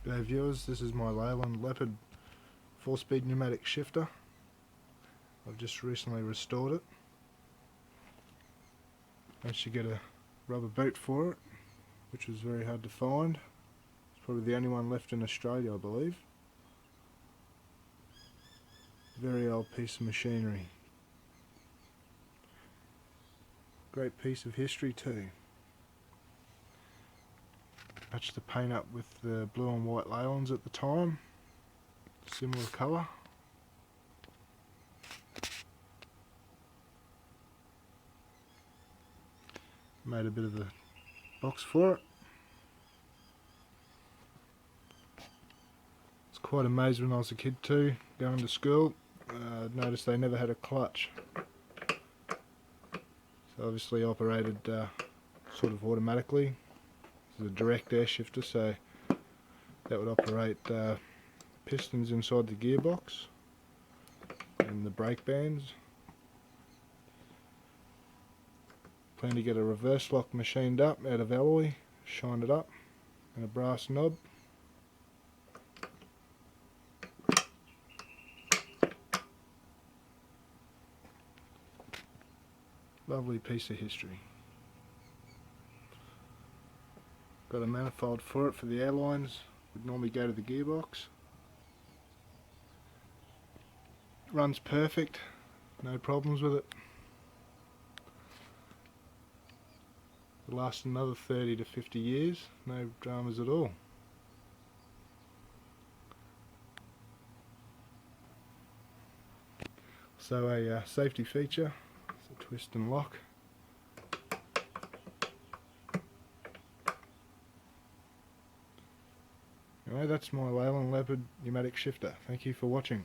G'day viewers, this is my Leyland Leopard 4-speed pneumatic shifter. I've just recently restored it. Managed to get a rubber boot for it, which was very hard to find. It's probably the only one left in Australia, I believe. Very old piece of machinery. Great piece of history too. Patched the paint up with the blue and white Leylands at the time, similar colour. Made a bit of a box for it. It's quite amazed when I was a kid too, going to school. Noticed they never had a clutch. So obviously operated sort of automatically. This is a direct air shifter, so that would operate pistons inside the gearbox and the brake bands. Plan to get a reverse lock machined up out of alloy, shine it up, and a brass knob. Lovely piece of history. Got a manifold for it for the air lines, would normally go to the gearbox. Runs perfect, no problems with it. It'll last another 30 to 50 years, no dramas at all. So a safety feature, it's a twist and lock. Anyway, that's my Leyland Leopard pneumatic shifter. Thank you for watching.